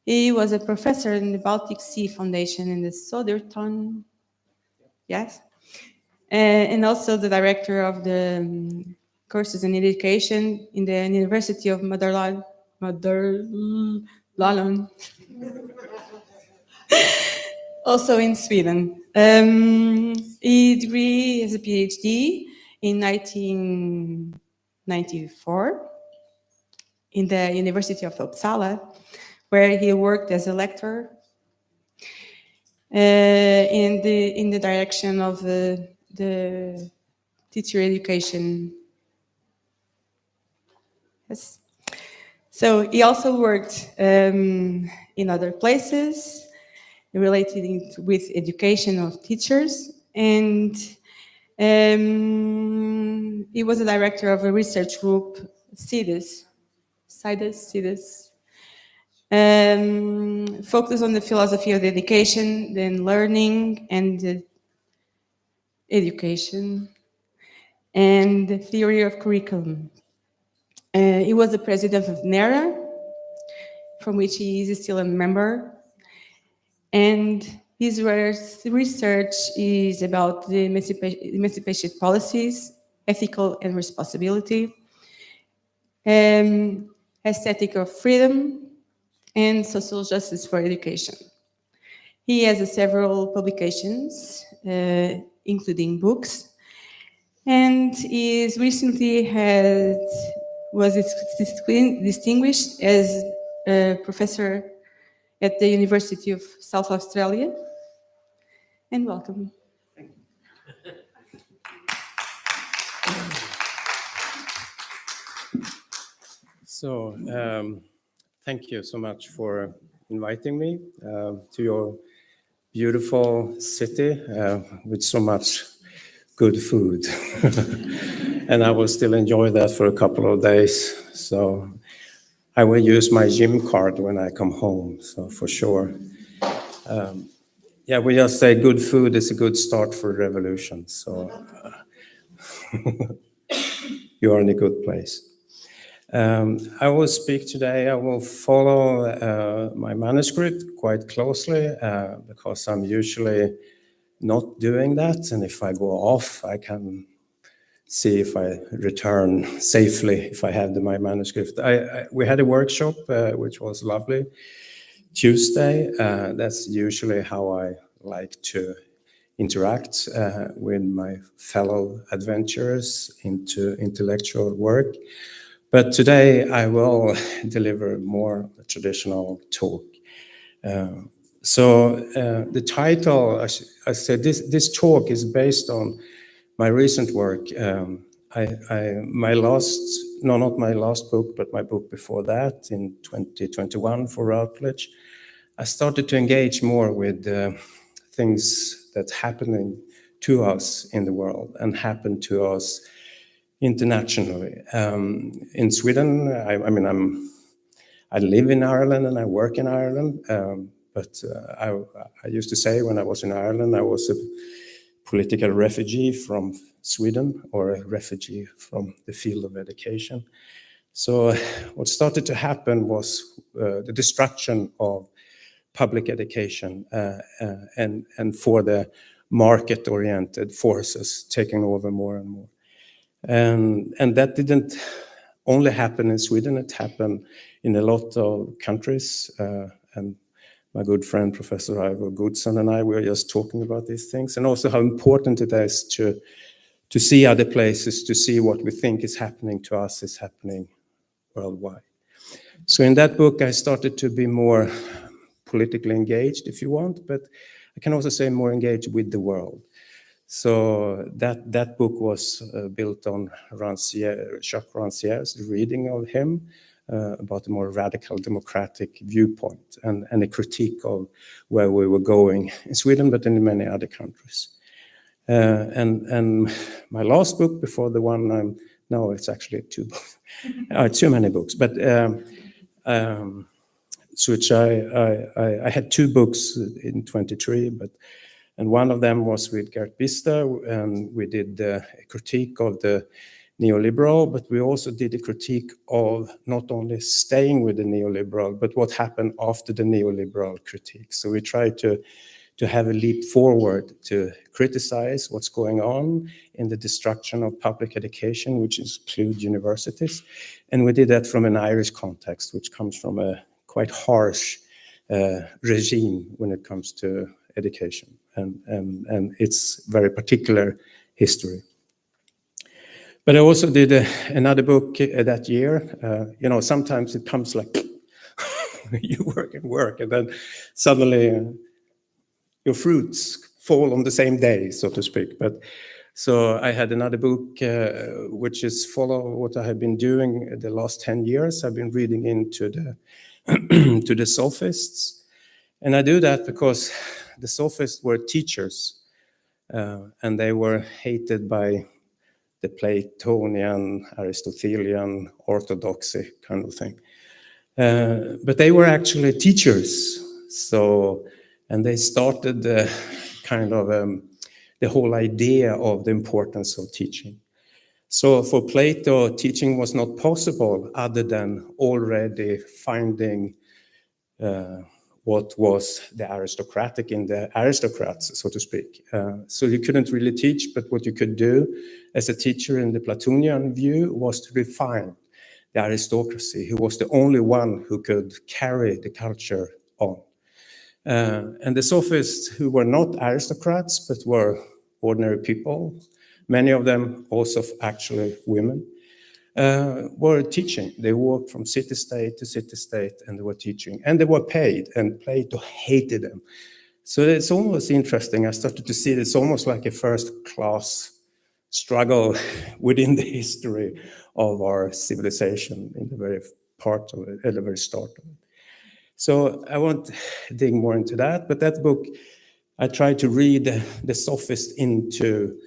He was a professor in the Baltic Sea Foundation in the Södertörn, yes, and also the director of the courses in education in the University of Madrid, also in Sweden. He degree as a PhD in 1994 in the University of Uppsala, where he worked as a lecturer in the direction of the teacher education. Yes. So he also worked in other places related with education of teachers, and he was a director of a research group, CIDES, focused on the philosophy of the education, then learning and education, and the theory of curriculum. He was the president of NERA, from which he is still a member, and his research is about the emancipation policies, ethical and responsibility, aesthetic of freedom, and social justice for education. He has several publications, including books, and he was distinguished as a professor at the University of South Australia. And welcome. Thank you. So, thank you so much for inviting me to your beautiful city with so much good food. And I will still enjoy that for a couple of days. So I will use my gym card when I come home, so for sure. Yeah, we just say good food is a good start for a revolution. So you're in a good place. I will speak today. I will follow my manuscript quite closely because I'm usually not doing that. And if I go off, I can see if I return safely if I have my manuscript. We had a workshop, which was lovely, Tuesday. That's usually how I like to interact with my fellow adventurers into intellectual work. But today I will deliver more traditional talk. So the title, I said, this talk is based on my recent work. Not my last book, but my book before that in 2021 for Routledge. I started to engage more with things that's happening to us in the world and happen to us internationally. In Sweden, I live in Ireland and I work in Ireland, but I used to say when I was in Ireland, I was a political refugee from Sweden or a refugee from the field of education. So what started to happen was the destruction of public education and for the market-oriented forces taking over more and more. And that didn't only happen in Sweden, it happened in a lot of countries. And my good friend, Professor Ivo Goodson and I were just talking about these things, and also how important it is to see other places, to see what we think is happening to us is happening worldwide. So in that book, I started to be more politically engaged, if you want, but I can also say more engaged with the world. So that book was built on Jacques Rancière's reading of him about a more radical democratic viewpoint and a critique of where we were going in Sweden, but in many other countries. And my last book before the one no, it's actually two books. Too many books, but so which I had two books in 23, but And one of them was with Gert Bister, and we did a critique of the neoliberal, but we also did a critique of not only staying with the neoliberal, but what happened after the neoliberal critique. So we tried to have a leap forward, to criticize what's going on in the destruction of public education, which include universities. And we did that from an Irish context, which comes from a quite harsh regime when it comes to education and its very particular history. But I also did another book that year. Sometimes it comes like, you work, and then suddenly your fruits fall on the same day, so to speak. But so I had another book which is follow what I have been doing the last 10 years. I've been reading into the to the sophists, and I do that because the sophists were teachers, and they were hated by the Platonian, Aristotelian, orthodoxy kind of thing. But they were actually teachers, and they started the whole idea of the importance of teaching. So for Plato, teaching was not possible other than already finding what was the aristocratic in the aristocrats, so to speak. So you couldn't really teach, but what you could do as a teacher in the Platonian view was to refine the aristocracy, who was the only one who could carry the culture on. And the sophists, who were not aristocrats, but were ordinary people, many of them also actually women, were teaching. They walked from city-state to city-state, and they were teaching. And they were paid, and Plato hated them. So it's almost interesting. I started to see it's almost like a first-class struggle within the history of our civilization in the very part of it, at the very start of it. So I won't dig more into that, but that book, I tried to read the sophists into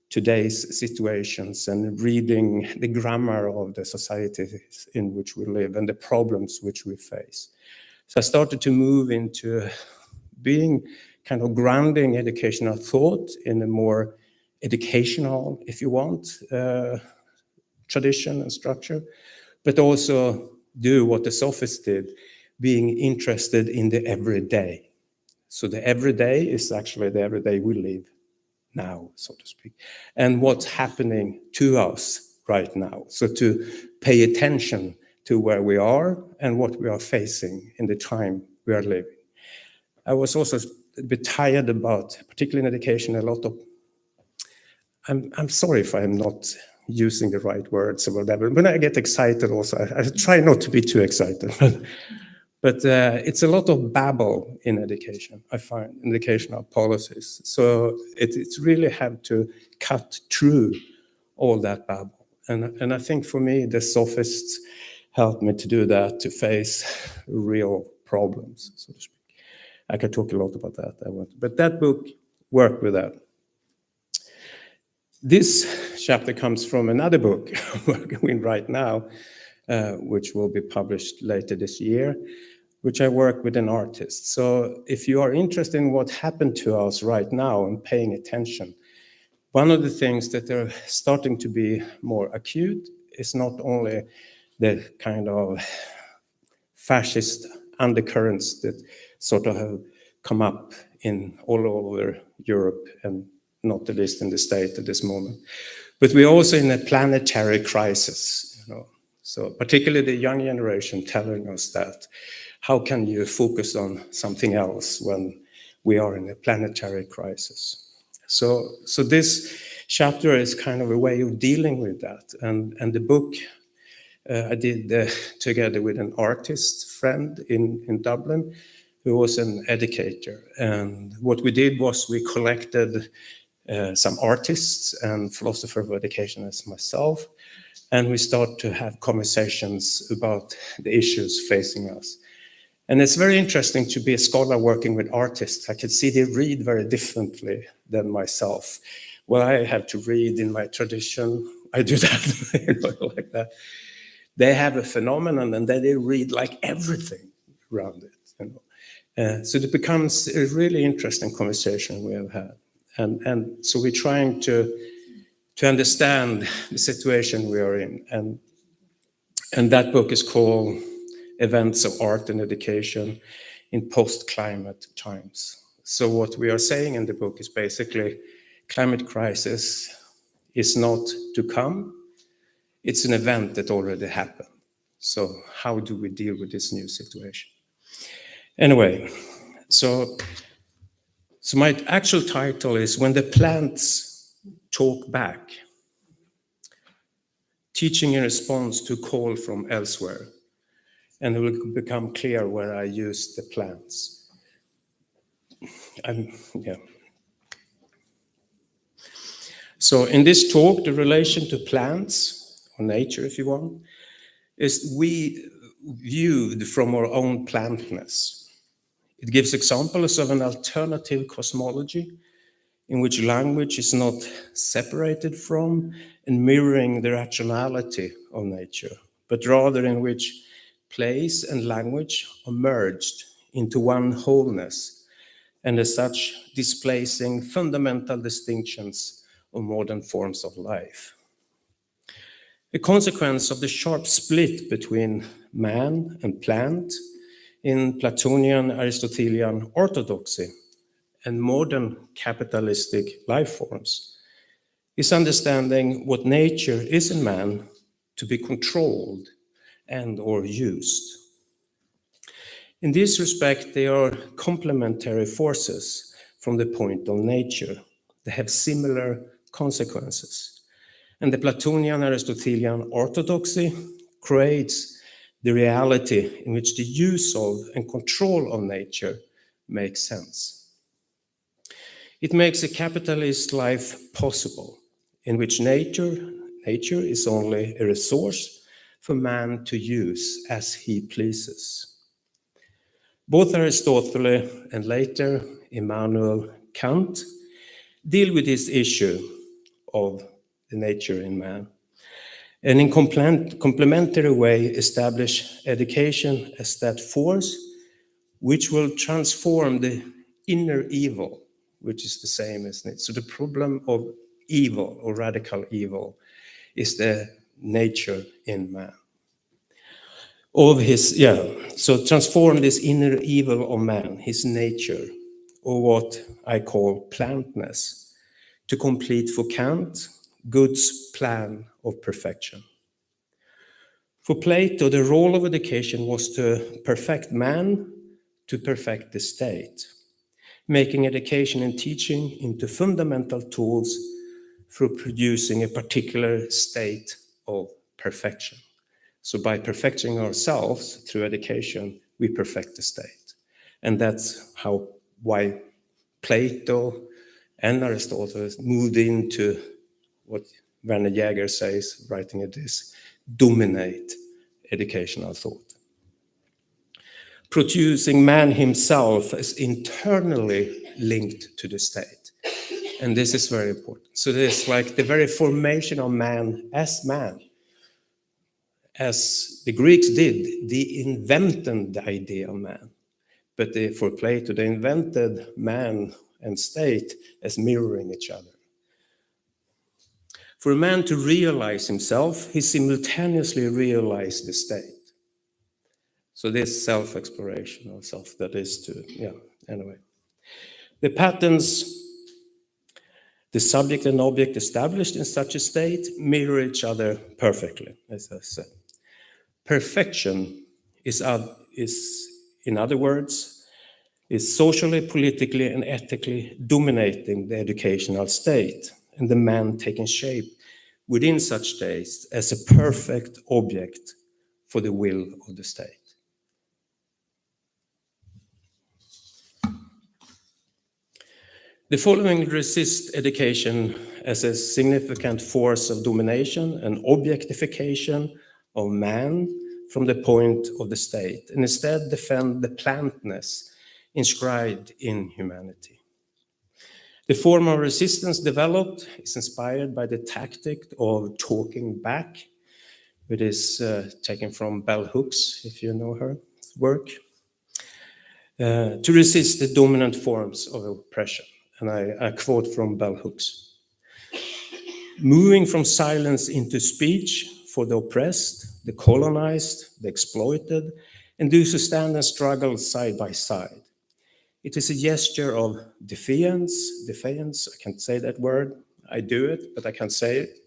today's situations and reading the grammar of the societies in which we live and the problems which we face. So I started to move into being kind of grounding educational thought in a more educational, if you want, tradition and structure, but also do what the sophists did, being interested in the everyday. So the everyday is actually the everyday we live now, so to speak, and what's happening to us right now. So to pay attention to where we are and what we are facing in the time we are living. I was also a bit tired about, particularly in education, a lot of, I'm sorry if I'm not using the right words or whatever. When I get excited also, I try not to be too excited. But it's a lot of babble in education, I find, in educational policies. So it's really have to cut through all that babble. And I think for me, the sophists helped me to do that, to face real problems, so to speak. I could talk a lot about that, but that book worked with that. This chapter comes from another book I'm working with right now, which will be published later this year, which I work with an artist. So if you are interested in what happened to us right now and paying attention, one of the things that are starting to be more acute is not only the kind of fascist undercurrents that sort of have come up in all over Europe and not the least in the States at this moment, but we're also in a planetary crisis, So particularly the young generation telling us that, how can you focus on something else when we are in a planetary crisis? So this chapter is kind of a way of dealing with that. And the book I did together with an artist friend in Dublin, who was an educator. And what we did was we collected some artists and philosophers of education as myself, and we start to have conversations about the issues facing us. And it's very interesting to be a scholar working with artists. I can see they read very differently than myself. Well, I have to read in my tradition. I do that, like that. They have a phenomenon, and then they read like everything around it. So it becomes a really interesting conversation we have had. And so we're trying to understand the situation we are in. And that book is called Events of Art and Education in Post-Climate Times. So what we are saying in the book is basically climate crisis is not to come, it's an event that already happened. So how do we deal with this new situation? Anyway, so my actual title is When the Plants Talk Back, Teaching in Response to Call from Elsewhere. And it will become clear where I use the plants. Yeah. So in this talk, the relation to plants, or nature if you want, is we viewed from our own plantness. It gives examples of an alternative cosmology in which language is not separated from and mirroring the rationality of nature, but rather in which place and language are merged into one wholeness, and as such displacing fundamental distinctions of modern forms of life. A consequence of the sharp split between man and plant in Platonian Aristotelian orthodoxy and modern capitalistic life forms is understanding what nature is in man to be controlled and or used. In this respect, they are complementary forces from the point of nature. They have similar consequences. And the Platonian Aristotelian orthodoxy creates the reality in which the use of and control of nature makes sense. It makes a capitalist life possible, in which nature is only a resource for man to use as he pleases. Both Aristotle and later Immanuel Kant deal with this issue of the nature in man, and in complementary way establish education as that force which will transform the inner evil, which is the same, isn't it? So the problem of evil or radical evil is the nature in man. So transform this inner evil of man, his nature, or what I call plantness, to complete for Kant, God's plan of perfection. For Plato, the role of education was to perfect man, to perfect the state, making education and teaching into fundamental tools for producing a particular state of perfection. So by perfecting ourselves through education, we perfect the state. And that's why Plato and Aristotle moved into what Werner Jaeger says, writing it is, dominate educational thought. Producing man himself as internally linked to the state. And this is very important. So this is like the very formation of man, as the Greeks did, they invented the idea of man. But for Plato, they invented man and state as mirroring each other. For a man to realize himself, he simultaneously realized the state. So this self-exploration of self, that is anyway. The patterns, the subject and object established in such a state mirror each other perfectly, as I said. Perfection is, in other words, is socially, politically, and ethically dominating the educational state, and the man taking shape within such states as a perfect object for the will of the state. The following resist education as a significant force of domination and objectification of man from the point of the state, and instead defend the plantness inscribed in humanity. The form of resistance developed is inspired by the tactic of talking back, which is taken from Bell Hooks, if you know her work. to resist the dominant forms of oppression. And I quote from Bell Hooks. Moving from silence into speech for the oppressed, the colonized, the exploited, and those who stand and struggle side by side. It is a gesture of defiance, I can't say that word, I do it, but I can't say it,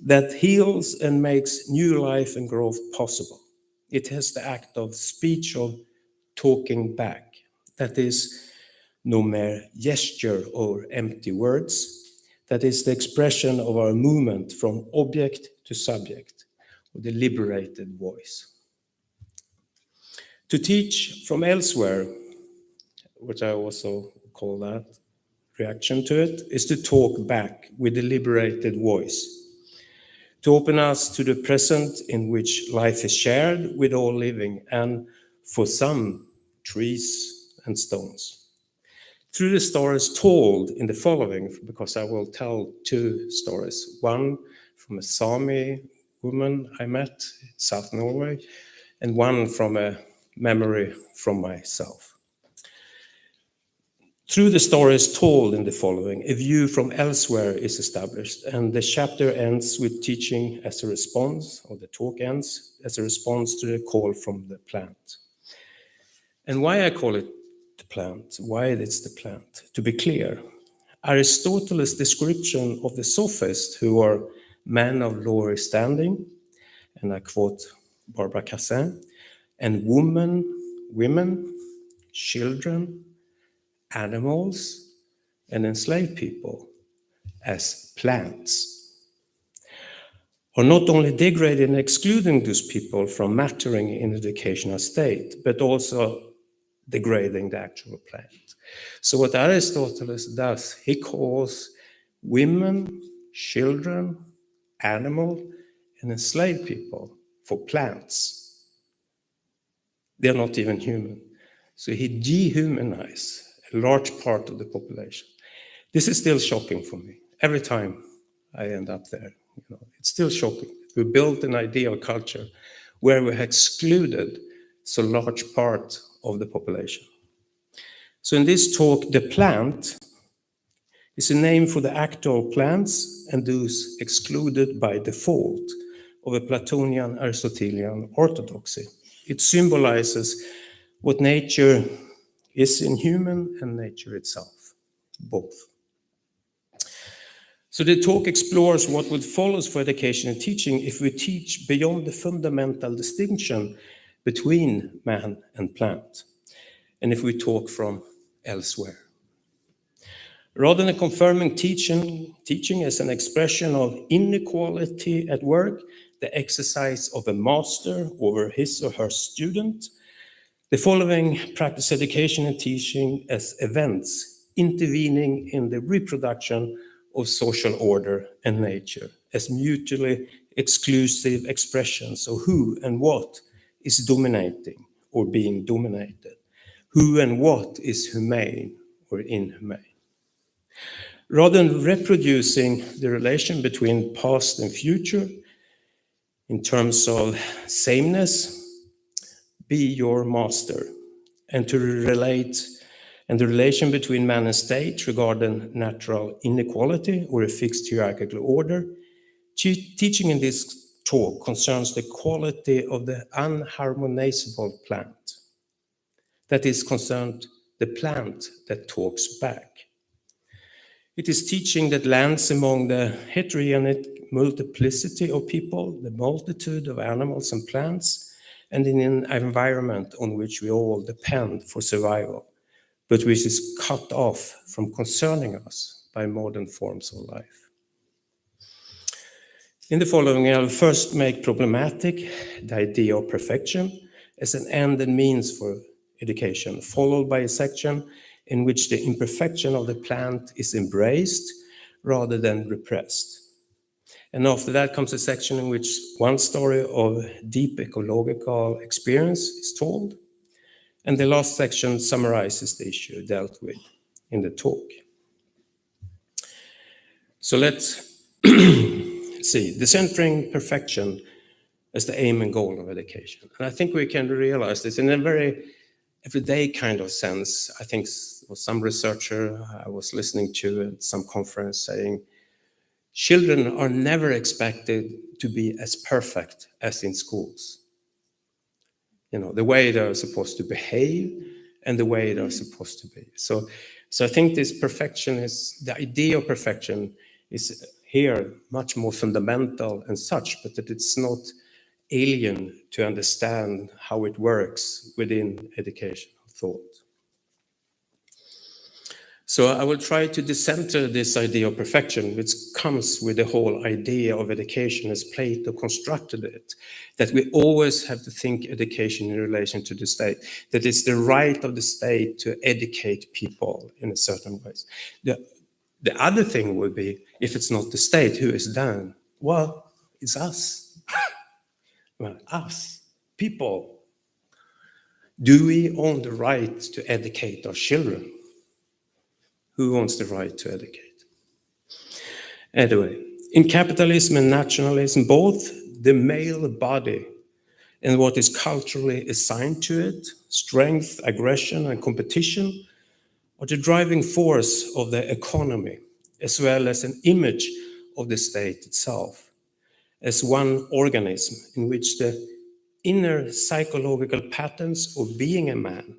that heals and makes new life and growth possible. It has the act of speech, of talking back. That is no mere gesture or empty words. That is the expression of our movement from object to subject, of the liberated voice. To teach from elsewhere, which I also call that reaction to it, is to talk back with a liberated voice. To open us to the present in which life is shared with all living, and for some, trees and stones. Through the stories told in the following, because I will tell two stories, one from a Sami woman I met in South Norway, and one from a memory from myself. Through the stories told in the following, a view from elsewhere is established, and the chapter ends with teaching as a response, or the talk ends as a response to the call from the plant. And why I call it the plant, why it's the plant, to be clear, Aristotle's description of the sophists, who are men of lower standing, and I quote Barbara Cassin, and women, children, animals, and enslaved people as plants, are not only degrading and excluding those people from mattering in the educational state, but also degrading the actual plant. So what Aristotle does, he calls women, children, animal, and enslaved people for plants. They're not even human. So he dehumanizes a large part of the population. This is still shocking for me. Every time I end up there, it's still shocking. We built an ideal culture where we excluded so large part of the population. So in this talk, the plant is a name for the actual plants and those excluded by default of a Platonian Aristotelian orthodoxy. It symbolizes what nature is in human and nature itself, both. So the talk explores what would follow for education and teaching if we teach beyond the fundamental distinction between man and plant, and if we talk from elsewhere. Rather than confirming teaching as an expression of inequality at work, the exercise of a master over his or her student, the following practice education and teaching as events intervening in the reproduction of social order and nature as mutually exclusive expressions of who and what is dominating or being dominated, who and what is humane or inhumane. Rather than reproducing the relation between past and future in terms of sameness, be your master, and to relate and the relation between man and state regarding natural inequality or a fixed hierarchical order, teaching in this talk concerns the quality of the unharmonizable plant. That is concerned the plant that talks back. It is teaching that lands among the heterogeneous multiplicity of people, the multitude of animals and plants, and in an environment on which we all depend for survival, but which is cut off from concerning us by modern forms of life. In the following, I'll first make problematic the idea of perfection as an end and means for education, followed by a section in which the imperfection of the plant is embraced rather than repressed. And after that comes a section in which one story of deep ecological experience is told. And the last section summarizes the issue dealt with in the talk. So let's see, the centering perfection as the aim and goal of education. And I think we can realize this in a very everyday kind of sense. I think some researcher I was listening to at some conference saying, children are never expected to be as perfect as in schools. You know, the way they're supposed to behave and the way they're supposed to be. So I think this perfection is, the idea of perfection is here much more fundamental and such, but that it's not alien to understand how it works within educational thought. So I will try to decenter this idea of perfection, which comes with the whole idea of education as Plato constructed it, that we always have to think education in relation to the state, that it's the right of the state to educate people in a certain ways. The other thing would be, if it's not the state, who is then? Well, it's us. Well, us, people. Do we own the right to educate our children? Who owns the right to educate? Anyway, in capitalism and nationalism, both the male body and what is culturally assigned to it, strength, aggression, and competition, are the driving force of the economy, as well as an image of the state itself, as one organism in which the inner psychological patterns of being a man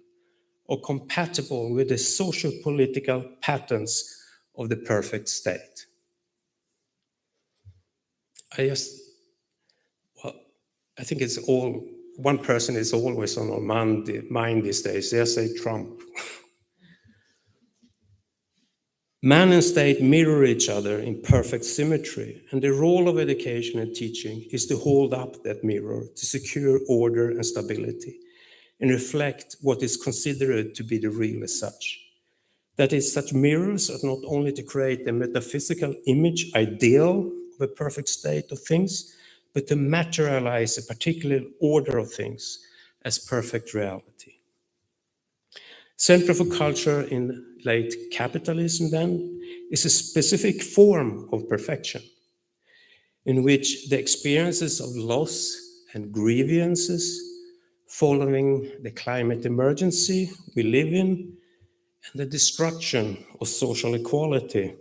or compatible with the social political patterns of the perfect state. I think it's all, one person is always on our mind these days. They say Trump. Man and state mirror each other in perfect symmetry, and the role of education and teaching is to hold up that mirror, to secure order and stability, and reflect what is considered to be the real as such. That is, such mirrors are not only to create a metaphysical image ideal of a perfect state of things, but to materialize a particular order of things as perfect reality. Central for culture in late capitalism, then, is a specific form of perfection in which the experiences of loss and grievances following the climate emergency we live in and the destruction of social equality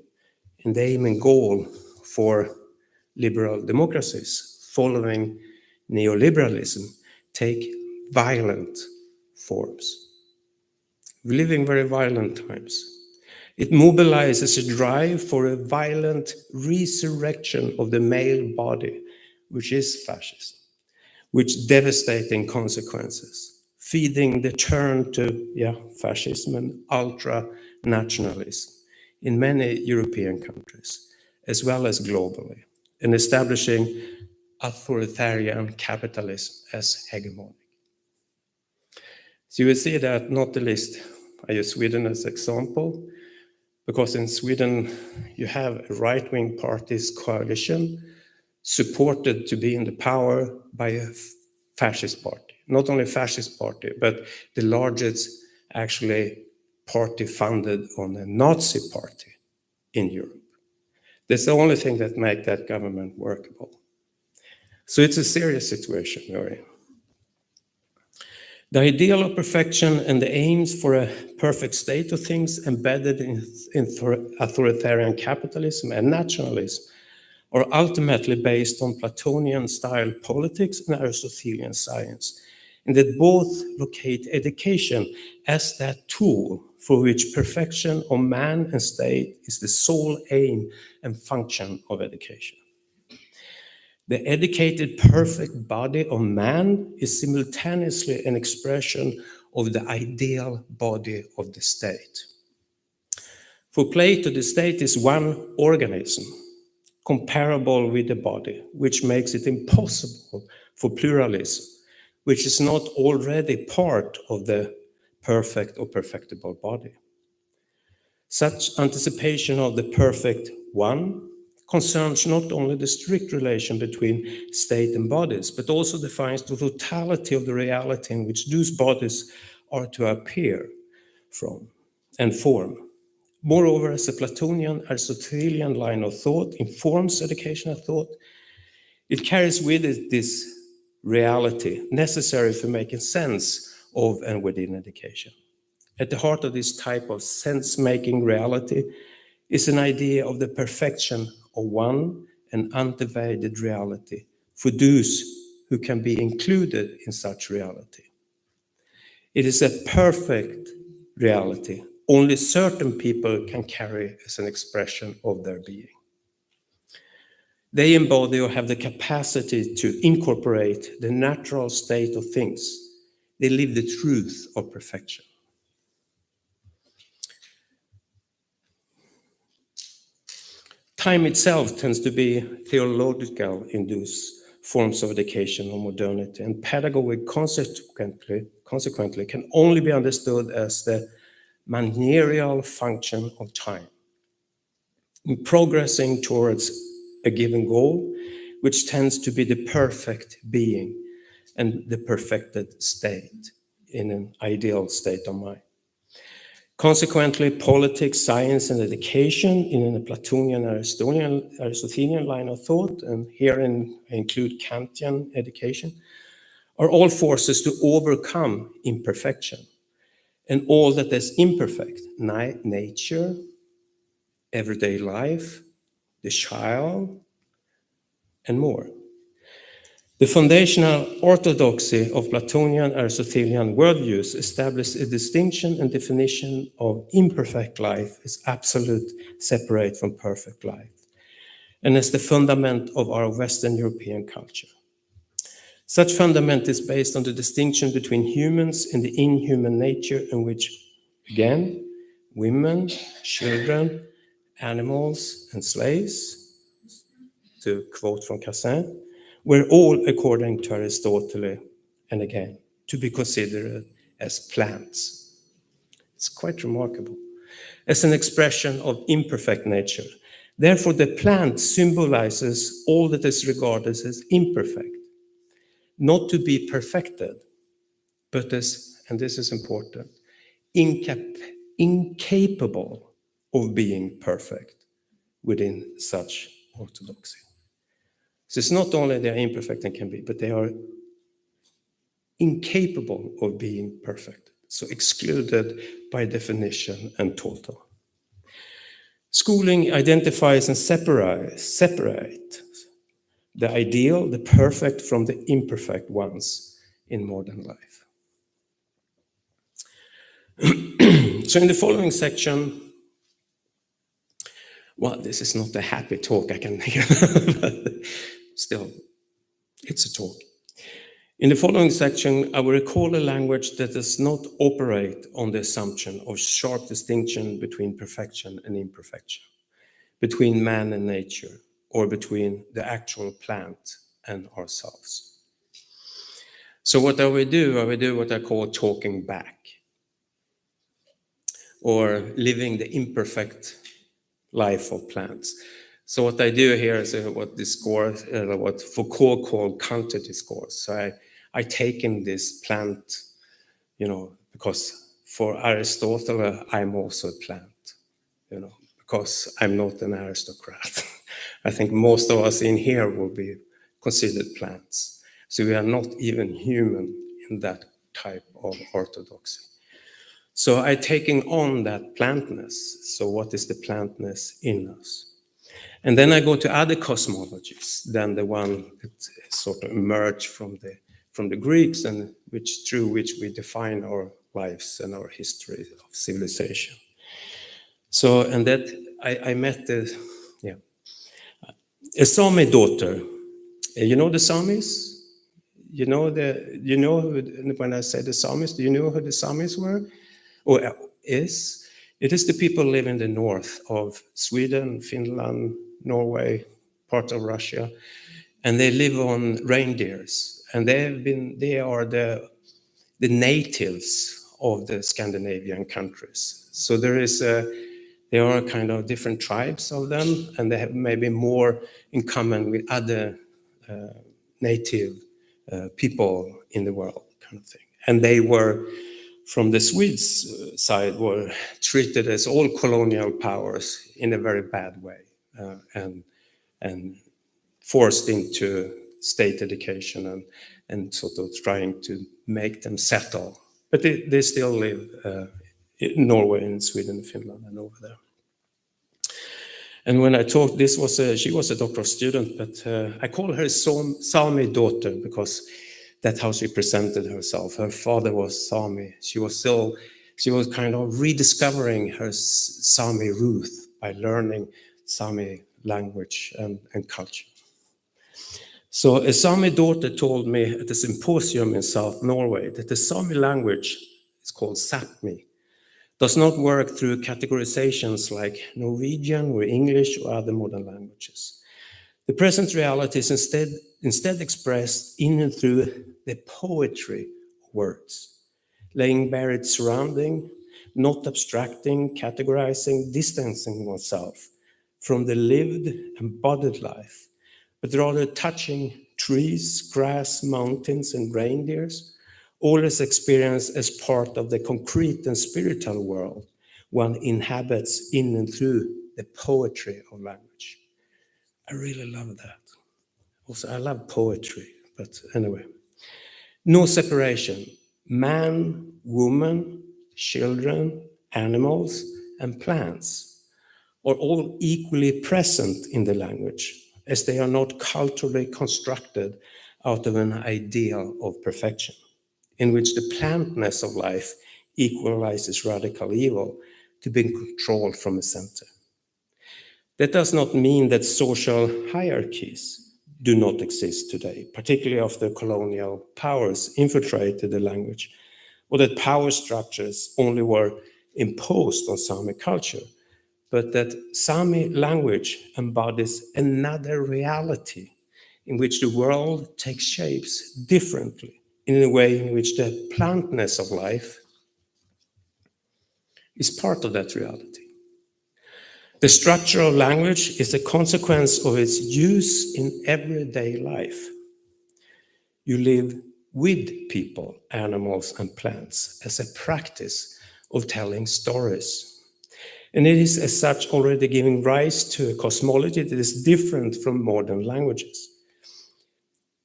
and the aim and goal for liberal democracies following neoliberalism take violent forms. We live in very violent times. It mobilizes a drive for a violent resurrection of the male body, which is fascism, with devastating consequences, feeding the turn to fascism and ultra-nationalism in many European countries, as well as globally, and establishing authoritarian capitalism as hegemonic. So you will see that, not the least, I use Sweden as example, because in Sweden you have a right-wing parties coalition supported to be in the power by a fascist party. Not only fascist party, but the largest actually party funded on a Nazi party in Europe. That's the only thing that makes that government workable. So it's a serious situation we're in. The ideal of perfection and the aims for a perfect state of things embedded in authoritarian capitalism and nationalism are ultimately based on Platonian-style politics and Aristotelian science, and that both locate education as that tool for which perfection of man and state is the sole aim and function of education. The educated, perfect body of man is simultaneously an expression of the ideal body of the state. For Plato, the state is one organism, comparable with the body, which makes it impossible for pluralism, which is not already part of the perfect or perfectible body. Such anticipation of the perfect one concerns not only the strict relation between state and bodies, but also defines the totality of the reality in which those bodies are to appear from and form. Moreover, as a Platonian Aristotelian line of thought informs educational thought, it carries with it this reality necessary for making sense of and within education. At the heart of this type of sense-making reality is an idea of the perfection of one and undivided reality for those who can be included in such reality. It is a perfect reality only certain people can carry as an expression of their being. They embody or have the capacity to incorporate the natural state of things. They live the truth of perfection. Time itself tends to be theological in those forms of education or modernity, and pedagogy consequently can only be understood as the managerial function of time, in progressing towards a given goal, which tends to be the perfect being and the perfected state in an ideal state of mind. Consequently, politics, science, and education in a Platonian Aristotelian line of thought, and here I include Kantian education, are all forces to overcome imperfection and all that is imperfect, nature, everyday life, the child, and more. The foundational orthodoxy of Platonian Aristotelian worldviews established a distinction and definition of imperfect life as absolute, separate from perfect life, and as the fundament of our Western European culture. Such fundament is based on the distinction between humans and the inhuman nature in which, again, women, children, animals, and slaves, to quote from Cassin, were all, according to Aristotle, and again, to be considered as plants. It's quite remarkable. As an expression of imperfect nature. Therefore, the plant symbolizes all that is regarded as imperfect, not to be perfected, but as, and this is important, incapable of being perfect within such orthodoxy. So it's not only they are imperfect and can be, but they are incapable of being perfect. So excluded by definition and total. Schooling identifies and separates the ideal, the perfect from the imperfect ones in modern life. So in the following section, well, this is not a happy talk, I can hear, but still, it's a talk. In the following section, I will recall a language that does not operate on the assumption of sharp distinction between perfection and imperfection, between man and nature, or between the actual plant and ourselves. So what I will do? I will do what I call talking back, or living the imperfect life of plants. So what I do here is what Foucault called counter-discourse. So I take in this plant, because for Aristotle, I'm also a plant, because I'm not an aristocrat. I think most of us in here will be considered plants. So we are not even human in that type of orthodoxy. So I'm taking on that plantness. So what is the plantness in us? And then I go to other cosmologies than the one that sort of emerged from the Greeks, and through which we define our lives and our history of civilization. So, and that I met a Sami daughter. You know the Samis? When I say the Samis, do you know who the Samis were? Or is? It is the people who live in the north of Sweden, Finland, Norway, part of Russia, and they live on reindeers. And they are the natives of the Scandinavian countries. So there are kind of different tribes of them, and they have maybe more in common with other native people in the world, kind of thing. And they were, from the Swedes' side, were treated as all colonial powers in a very bad way, and forced into state education and sort of trying to make them settle But they still live in Norway and Sweden and Finland and over there. And when I talked, she was a doctoral student, but I call her Sami daughter because that's how she presented herself. Her father was Sami. She was kind of rediscovering her Sami roots by learning Sami language and culture. So a Sami daughter told me at a symposium in South Norway that the Sami language, it's called Sápmi, does not work through categorizations like Norwegian or English or other modern languages. The present reality is instead expressed in and through the poetry of words, laying bare its surrounding, not abstracting, categorizing, distancing oneself from the lived, embodied life, but rather touching trees, grass, mountains, and reindeers, all is experienced as part of the concrete and spiritual world one inhabits in and through the poetry of language. I really love that. Also, I love poetry, but anyway. No separation. Man, woman, children, animals, and plants are all equally present in the language, as they are not culturally constructed out of an ideal of perfection, in which the plantness of life equalizes radical evil to be controlled from a center. That does not mean that social hierarchies do not exist today, particularly after colonial powers infiltrated the language, or that power structures only were imposed on Sami culture, but that Sami language embodies another reality in which the world takes shapes differently, in a way in which the plantness of life is part of that reality. The structure of language is a consequence of its use in everyday life. You live with people, animals, and plants as a practice of telling stories. And it is as such already giving rise to a cosmology that is different from modern languages.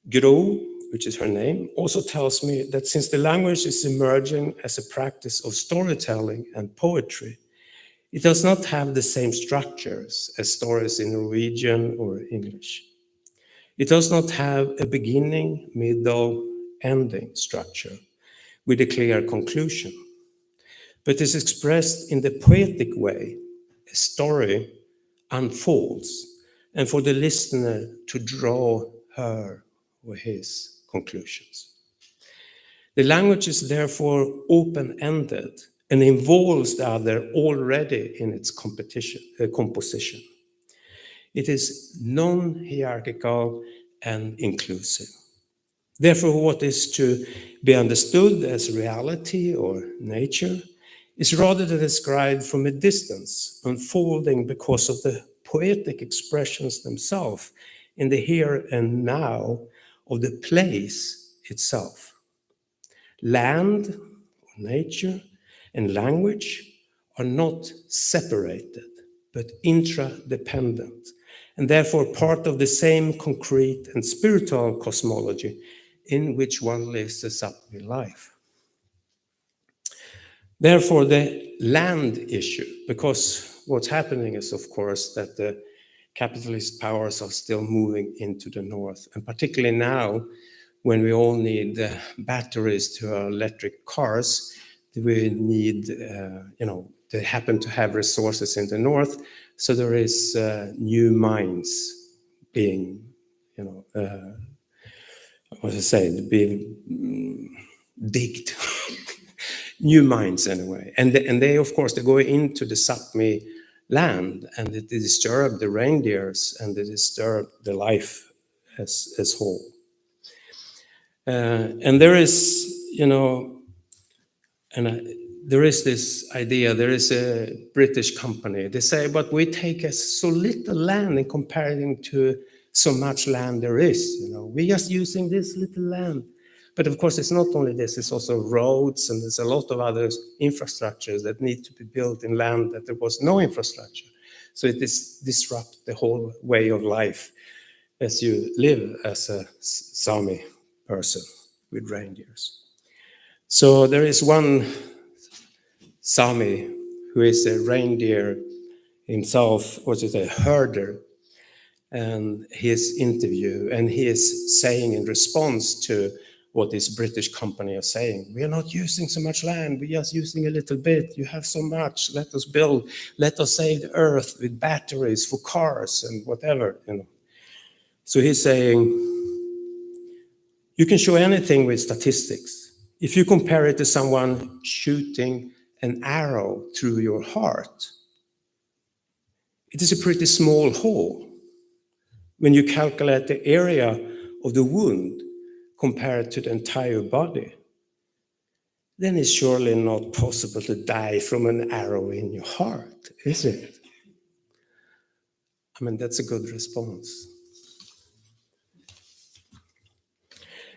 Gro, which is her name, also tells me that since the language is emerging as a practice of storytelling and poetry, it does not have the same structures as stories in Norwegian or English. It does not have a beginning, middle, ending structure with a clear conclusion, but is expressed in the poetic way. A story unfolds, and for the listener to draw her or his conclusions. The language is therefore open-ended and involves the other already in its composition. It is non-hierarchical and inclusive. Therefore, what is to be understood as reality or nature is rather described from a distance, unfolding because of the poetic expressions themselves in the here and now of the place itself. Land, nature, and language are not separated, but interdependent, and therefore part of the same concrete and spiritual cosmology in which one lives a Sápmi life. Therefore, the land issue, because what's happening is, of course, that the capitalist powers are still moving into the north, and particularly now, when we all need batteries to our electric cars, we need, they happen to have resources in the north, so there is new mines being, being digged. New mines anyway, and they of course they go into the Sápmi land, and it disturb the reindeers and they disturb the life as whole. And there is, there is this idea, there is a British company, they say, but we take so little land in comparing to so much land there is, we're just using this little land. But of course, it's not only this, it's also roads, and there's a lot of other infrastructures that need to be built in land that there was no infrastructure. So it disrupts the whole way of life as you live as a Sami person with reindeers. So there is one Sami who is a reindeer himself, or is a herder, and his interview, and he is saying in response to what this British company are saying, we are not using so much land, we're just using a little bit, you have so much, let us build, let us save the earth with batteries for cars and whatever, you know. So he's saying, you can show anything with statistics. If you compare it to someone shooting an arrow through your heart, it is a pretty small hole. When you calculate the area of the wound compared to the entire body, then it's surely not possible to die from an arrow in your heart, is it? I mean, that's a good response.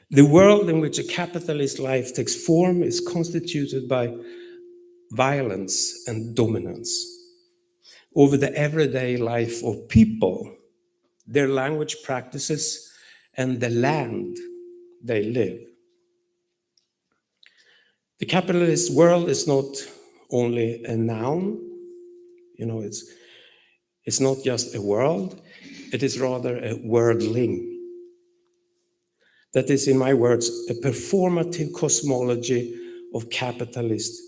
The world in which a capitalist life takes form is constituted by violence and dominance over the everyday life of people, their language practices, and the land they live. The capitalist world is not only a noun, you know, it's not just a world, it is rather a worldling. That is, in my words, a performative cosmology of capitalist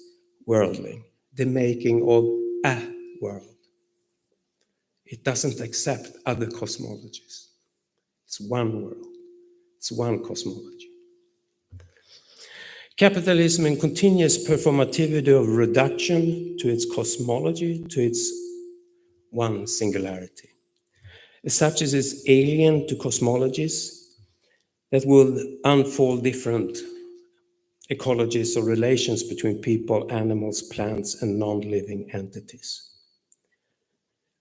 worldling, the making of a world. It doesn't accept other cosmologies. It's one world, it's one cosmology. Capitalism in continuous performativity of reduction to its cosmology, to its one singularity. As such, it is alien to cosmologies that will unfold different ecologies or relations between people, animals, plants, and non-living entities.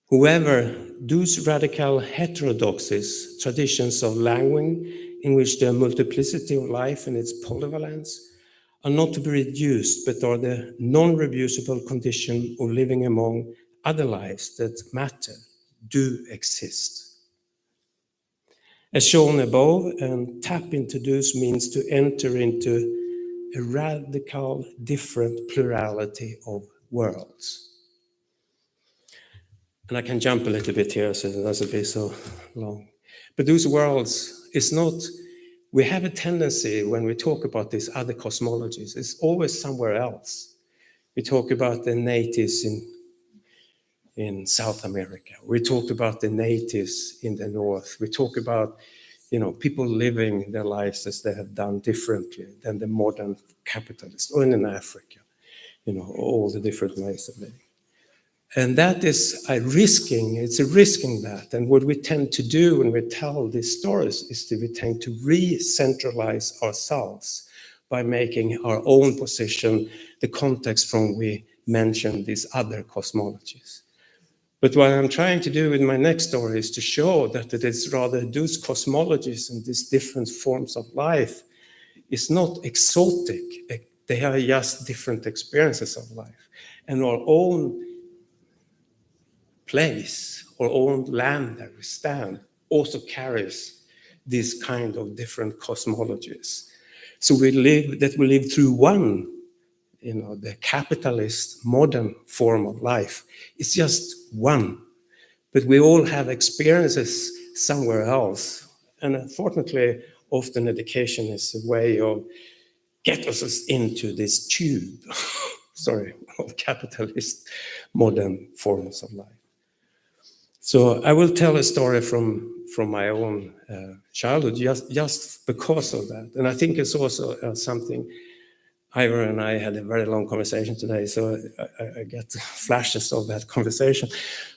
However, those radical heterodoxies, traditions of language in which the multiplicity of life and its polyvalence are not to be reduced, but are the non-reducible condition of living among other lives that matter, do exist. As shown above, and tap into those means to enter into a radical, different plurality of worlds. And I can jump a little bit here, so it doesn't be so long. But those worlds is not, we have a tendency when we talk about these other cosmologies, it's always somewhere else. We talk about the natives in South America. We talk about the natives in the north. We talk about, you know, people living their lives as they have done differently than the modern capitalists, or in Africa, you know, all the different ways of living. And that is it's a risking that. And what we tend to do when we tell these stories is that we tend to re-centralize ourselves by making our own position the context from we mention these other cosmologies. But what I'm trying to do with my next story is to show that it is rather those cosmologies and these different forms of life is not exotic. They are just different experiences of life. And our own place or own land that we stand also carries this kind of different cosmologies. So we live through one, you know, the capitalist modern form of life. It's just one, but we all have experiences somewhere else. And unfortunately, often education is a way of get us into this tube, of capitalist modern forms of life. So I will tell a story from my own childhood, just because of that. And I think it's also something, Ivor and I had a very long conversation today, so I get flashes of that conversation.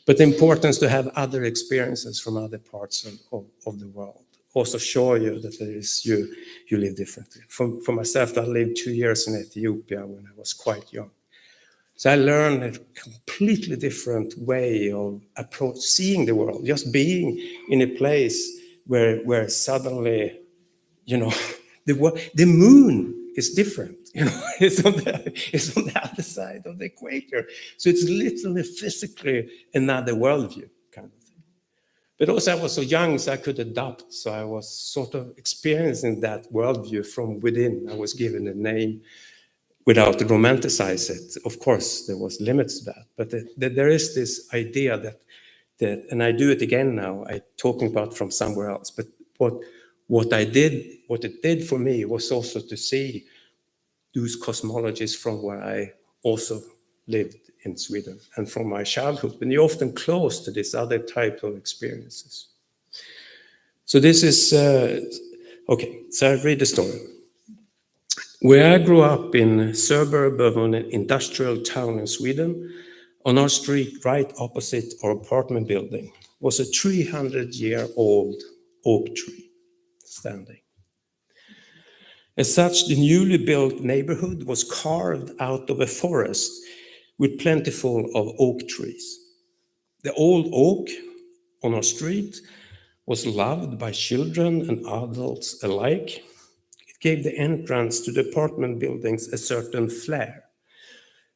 But the importance to have other experiences from other parts of the world also show you that there is you live differently. For myself, I lived 2 years in Ethiopia when I was quite young. So I learned a completely different way of seeing the world, just being in a place where suddenly, you know, the moon is different. You know, it's on the other side of the equator. So it's literally physically another worldview kind of thing. But also I was so young, so I could adapt. So I was sort of experiencing that worldview from within. I was given a name without romanticize it. Of course, there was limits to that, but there is this idea that, and I do it again now, I'm talking about from somewhere else, but what it did for me was also to see those cosmologies from where I also lived in Sweden and from my childhood, when you're often close to this other type of experiences. So this is, okay, so I read the story. Where I grew up in a suburb of an industrial town in Sweden, on our street right opposite our apartment building was a 300-year-old oak tree standing. As such, the newly built neighborhood was carved out of a forest with plentiful of oak trees. The old oak on our street was loved by children and adults alike. It gave the entrance to the apartment buildings a certain flair,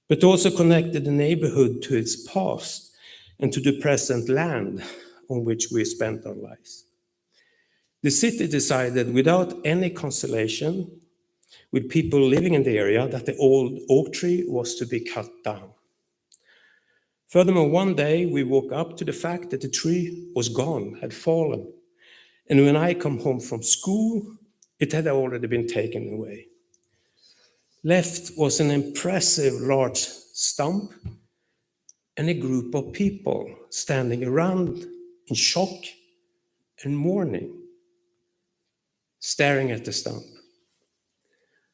but also connected the neighborhood to its past and to the present land on which we spent our lives. The city decided, without any consultation with people living in the area, that the old oak tree was to be cut down. Furthermore, one day we woke up to the fact that the tree was gone, had fallen. And when I come home from school, it had already been taken away. Left was an impressive large stump and a group of people standing around in shock and mourning, staring at the stump.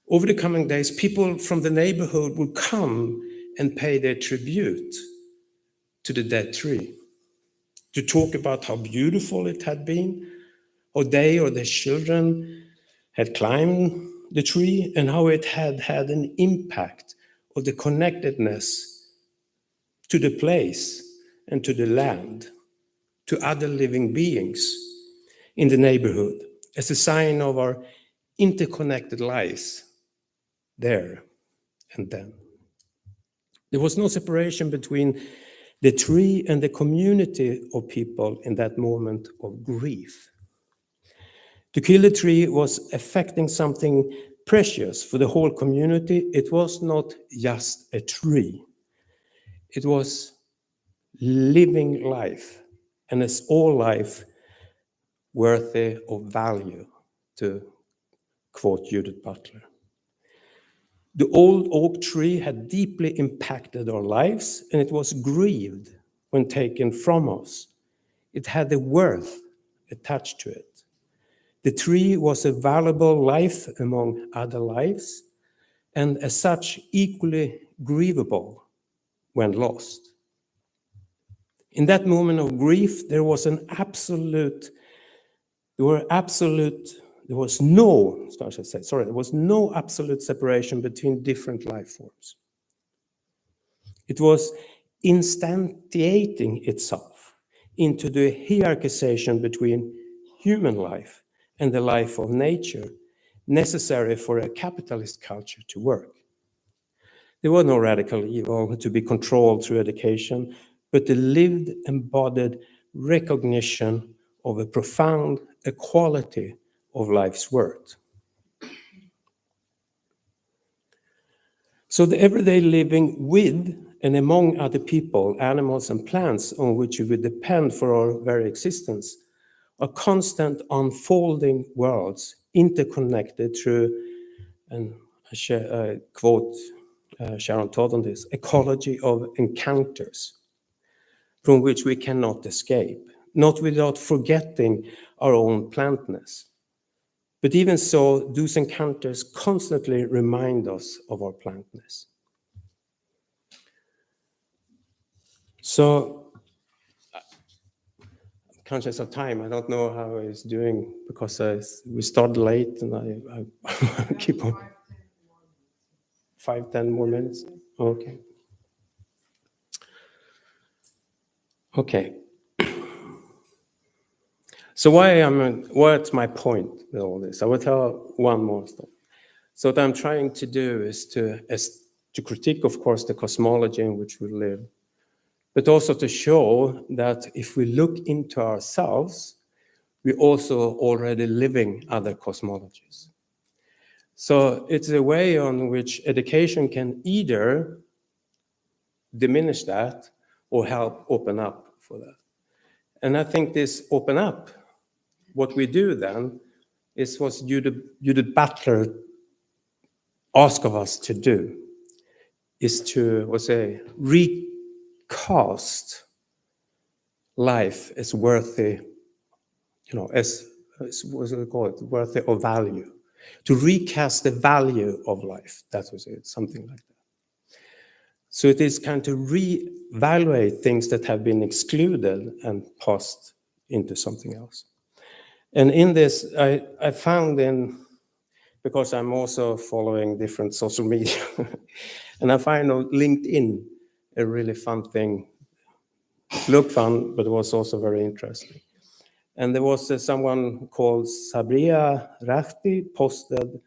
Over the coming days, people from the neighborhood would come and pay their tribute to the dead tree, to talk about how beautiful it had been, how they or their children had climbed the tree, and how it had had an impact of the connectedness to the place and to the land, to other living beings in the neighborhood, as a sign of our interconnected lives there and then. There was no separation between the tree and the community of people in that moment of grief. To kill the tree was affecting something precious for the whole community. It was not just a tree. It was living life, and as all life, worthy of value, to quote Judith Butler. The old oak tree had deeply impacted our lives, and it was grieved when taken from us. It had a worth attached to it. The tree was a valuable life among other lives, and as such, equally grievable when lost. In that moment of grief, there was no absolute separation between different life forms. It was instantiating itself into the hierarchization between human life and the life of nature, necessary for a capitalist culture to work. There was no radical evil to be controlled through education, but the lived, embodied recognition of a profound equality of life's worth. So the everyday living with and among other people, animals, and plants on which we depend for our very existence are constant unfolding worlds interconnected through, and I quote Sharon Todd on this, ecology of encounters from which we cannot escape, not without forgetting our own plantness. But even so, those encounters constantly remind us of our plantness. So, conscious of time, I don't know how it's doing because we started late and I keep on. 5-10 more minutes? Okay. Okay. So what's my point with all this? I will tell one more story. So what I'm trying to do is to critique, of course, the cosmology in which we live, but also to show that if we look into ourselves, we're also already living other cosmologies. So it's a way on which education can either diminish that or help open up for that. And I think this open up, what we do then is what Judith Butler asked of us to do, is to, recast life as worthy, as what's it called, worthy of value. To recast the value of life, that was it, something like that. So it is kind of re-evaluate things that have been excluded and passed into something else. And in this, I found because I'm also following different social media, and I find on LinkedIn a really fun thing. It looked fun, but it was also very interesting. And there was someone called Sabria Rahti posted,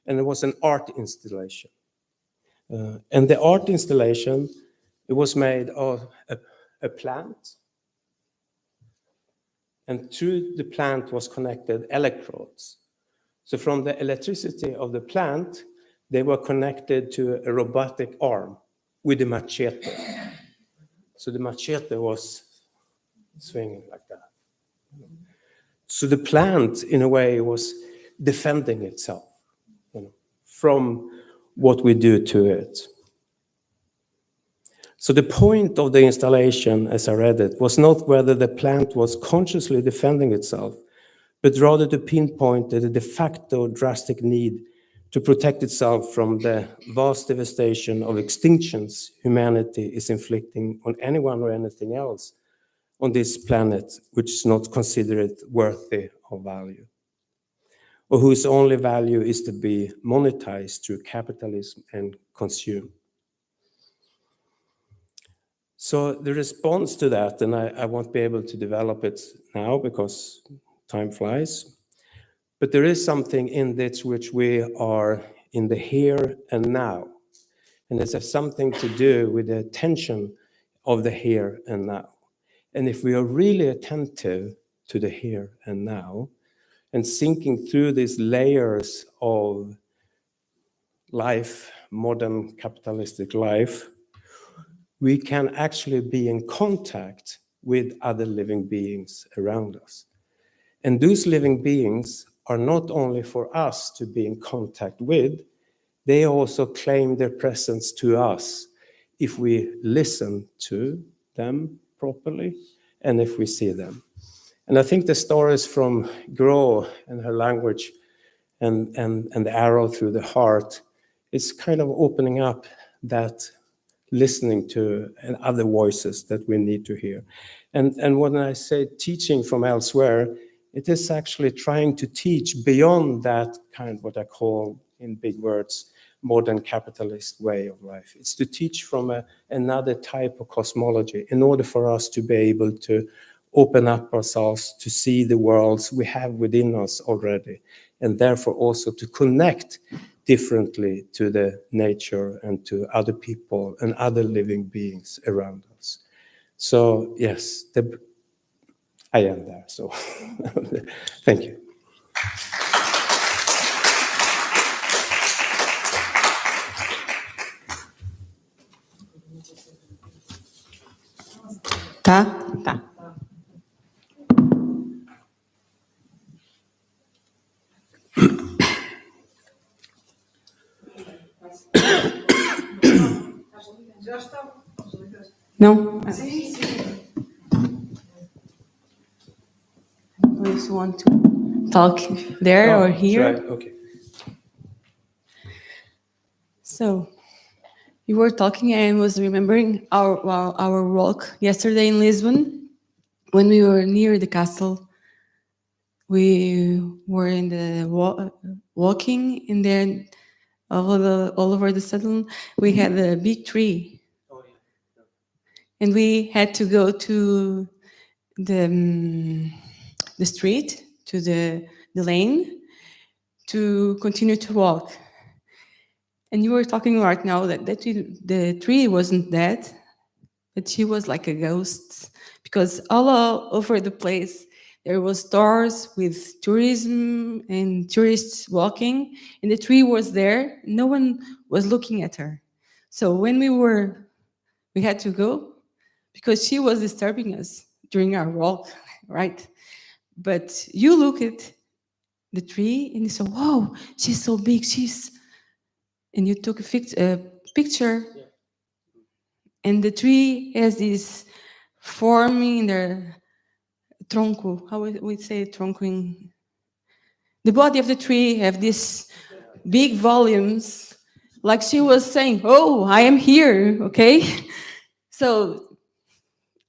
and it was an art installation. And the art installation, it was made of a plant, and to the plant was connected electrodes. So from the electricity of the plant, they were connected to a robotic arm with a machete. So the machete was swinging like that. So the plant, in a way, was defending itself, from what we do to it. So the point of the installation, as I read it, was not whether the plant was consciously defending itself, but rather to pinpoint the de facto drastic need to protect itself from the vast devastation of extinctions humanity is inflicting on anyone or anything else on this planet which is not considered worthy of value, or whose only value is to be monetized through capitalism and consume. So the response to that, and I won't be able to develop it now because time flies, but there is something in this which we are in the here and now. And it has something to do with the attention of the here and now. And if we are really attentive to the here and now, and sinking through these layers of life, modern capitalistic life, we can actually be in contact with other living beings around us. And those living beings are not only for us to be in contact with, they also claim their presence to us if we listen to them properly and if we see them. And I think the stories from Gro and her language and the arrow through the heart is kind of opening up that listening to and other voices that we need to hear. And when I say teaching from elsewhere, it is actually trying to teach beyond that kind of what I call, in big words, modern capitalist way of life. It's to teach from another type of cosmology in order for us to be able to open up ourselves to see the worlds we have within us already, and therefore also to connect differently to the nature and to other people and other living beings around us. So yes, I am there, so thank you. Tá. Não? Sim. You want to talk there or here? Right. Okay. So, you were talking and was remembering our walk yesterday in Lisbon. When we were near the castle, we were in the walking, and then all over the sudden we had a big tree. Oh, yeah. And we had to go to the street, to the lane, to continue to walk. And you were talking right now that the tree wasn't dead, but she was like a ghost, because all over the place There was stores with tourism and tourists walking, and the tree was there. No one was looking at her. So when we had to go because she was disturbing us during our walk, right? But you look at the tree and you say, "Whoa, she's so big. And you took a picture, and the tree has this forming in the tronco. How would we say tronco in the body of the tree have these big volumes, like she was saying, "Oh, I am here." Okay, so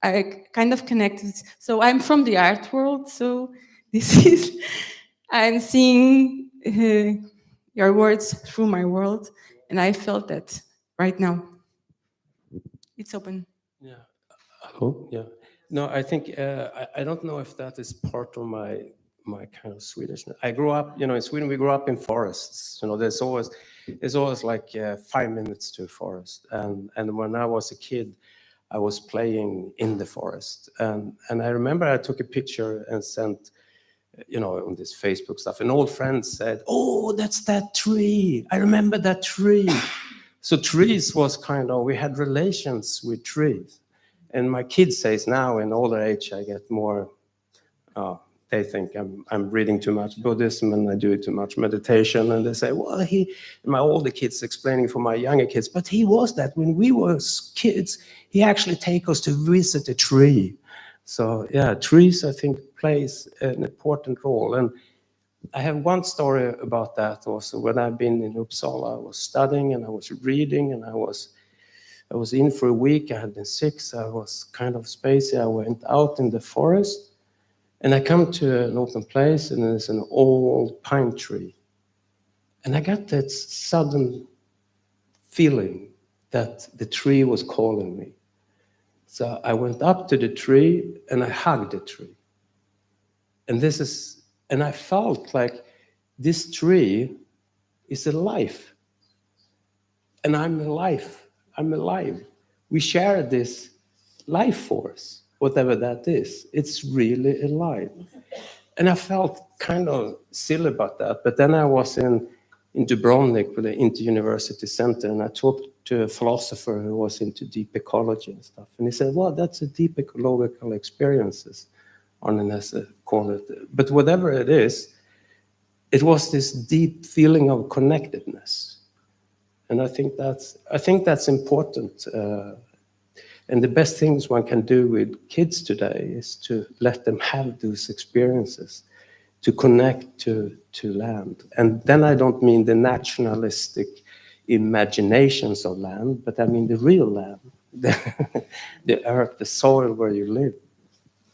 I kind of connected. So I'm from the art world, so this is I'm seeing your words through my world, and I felt that right now. It's open. Yeah. Hello. Yeah. No, I think I don't know if that is part of my kind of Swedish. I grew up, in Sweden. We grew up in forests. There's always like 5 minutes to a forest. And when I was a kid, I was playing in the forest. And I remember I took a picture and sent, on this Facebook stuff. And old friends said, "Oh, that's that tree. I remember that tree." So trees was kind of, we had relations with trees. And my kids says now in older age, I get more, they think I'm reading too much Buddhism and I do too much meditation. And they say, well, my older kids explaining for my younger kids, but he was that when we were kids, he actually take us to visit a tree. So yeah, trees, I think, plays an important role. And I have one story about that also. When I've been in Uppsala, I was studying and I was reading, and I was in for a week. I had been sick, so I was kind of spacey. I went out in the forest, and I come to an open place, and there's an old pine tree. And I got that sudden feeling that the tree was calling me. So I went up to the tree and I hugged the tree. And I felt like this tree is alive. And I'm alive. I'm alive. We share this life force, whatever that is. It's really alive. And I felt kind of silly about that. But then I was in Dubrovnik with the Inter-University Center, and I talked to a philosopher who was into deep ecology and stuff. And he said, well, that's a deep ecological experiences, Arne call it. But whatever it is, it was this deep feeling of connectedness. And I think that's important. And the best things one can do with kids today is to let them have those experiences, to connect to land. And then I don't mean the nationalistic imaginations of land, but I mean the real land, the earth, the soil where you live.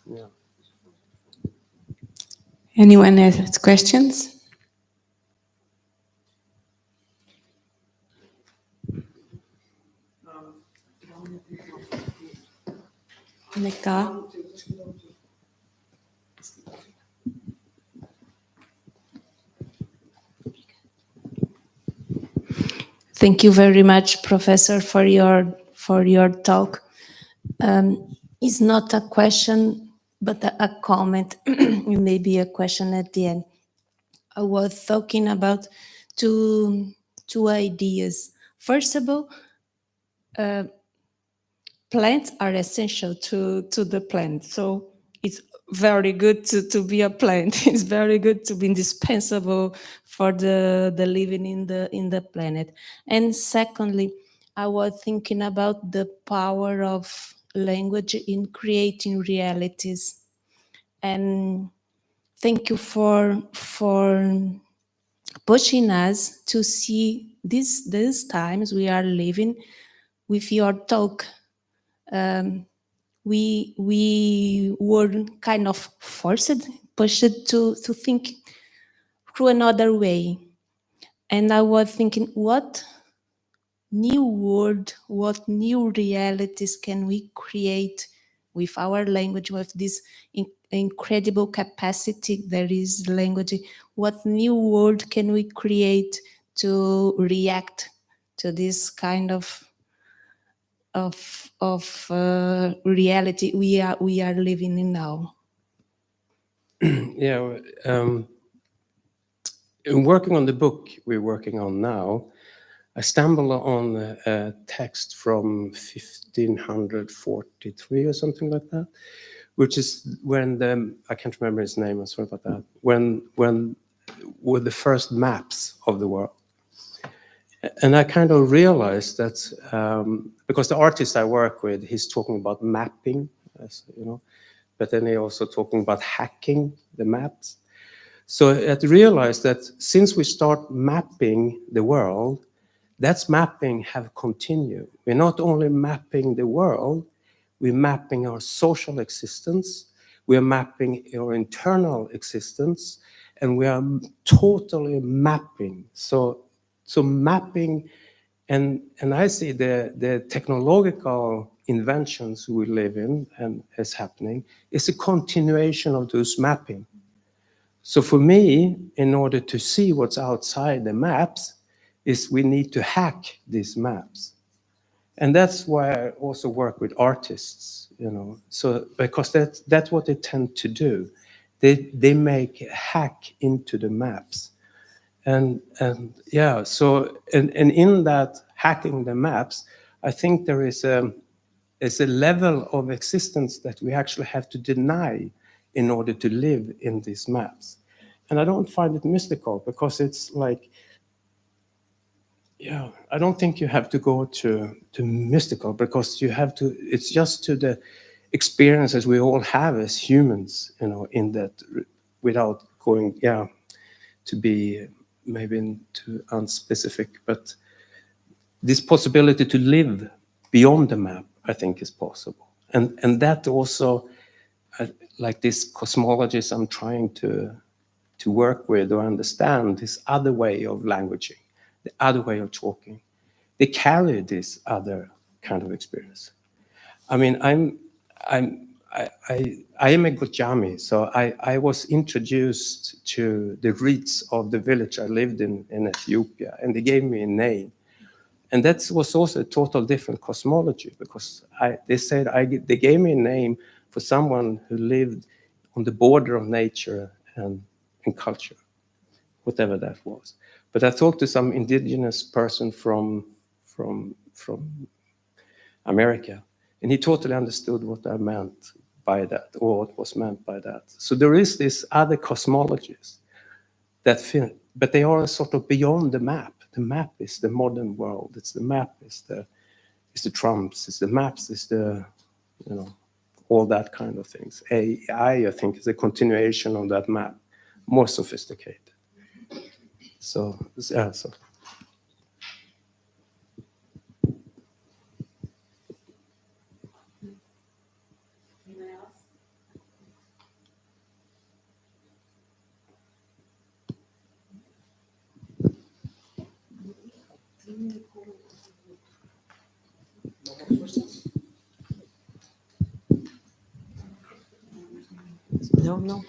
Yeah. Anyone has questions? Conectar. Thank you very much, Professor, for your talk. It's not a question, but a comment. Maybe a question at the end. I was talking about two ideas. First of all, plants are essential to the planet. So it's very good to be a plant. It's very good to be indispensable for the living in the planet. And secondly, I was thinking about the power of language in creating realities. And thank you for pushing us to see these times we are living. With your talk, we were kind of pushed to think through another way. And I was thinking, what new world, what new realities can we create with our language, with this incredible capacity there is language? What new world can we create to react to this kind of reality we are living in now? Yeah, in working on the book we're working on now, I stumbled on a text from 1543 or something like that, which is when I can't remember his name, I'm sorry about that, when were the first maps of the world. And I kind of realized that, because the artist I work with, he's talking about mapping, as you know, but then he also talking about hacking the maps. So I realized that since we start mapping the world, that's mapping have continued. We're not only mapping the world, we're mapping our social existence, we're mapping our internal existence, and we are totally mapping. So mapping, and I see the technological inventions we live in and is happening is a continuation of those mapping. So for me, in order to see what's outside the maps, is we need to hack these maps. And that's why I also work with artists, you know. So because that's what they tend to do. They make a hack into the maps. And yeah, so and in that hacking the maps, I think there is a level of existence that we actually have to deny in order to live in these maps. And I don't find it mystical because it's like, yeah, I don't think you have to go to mystical because you have to, it's just to the experiences we all have as humans, you know, in that, without going, yeah, to be maybe too unspecific, but this possibility to live beyond the map, I think is possible. And that also, like this cosmologist I'm trying to work with or understand, this other way of languaging, the other way of talking, they carry this other kind of experience. I mean, I am a Gojami, so I was introduced to the roots of the village I lived in Ethiopia, and they gave me a name. And that was also a total different cosmology because they said they gave me a name for someone who lived on the border of nature and culture, whatever that was. But I talked to some indigenous person from America, and he totally understood what I meant by that, or what was meant by that. So there is this other cosmologies that fit, but they are sort of beyond the map. The map is the modern world. It's the map is the Trumps. It's the maps. It's the, you know, all that kind of things. AI, I think, is a continuation of that map, more sophisticated. So yeah. So. No.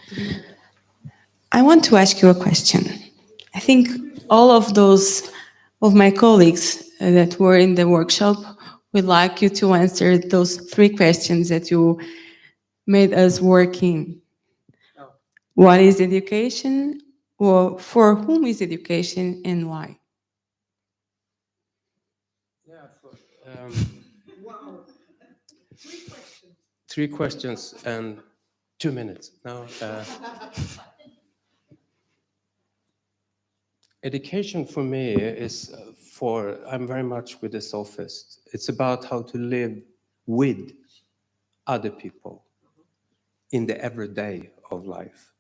I want to ask you a question. I think all of those of my colleagues that were in the workshop would like you to answer those 3 questions that you made us working. What is education? Or for whom is education and why? Yeah. Wow. 3 questions and 2 minutes. Now, education for me is I'm very much with the sophist. It's about how to live with other people in the everyday of life.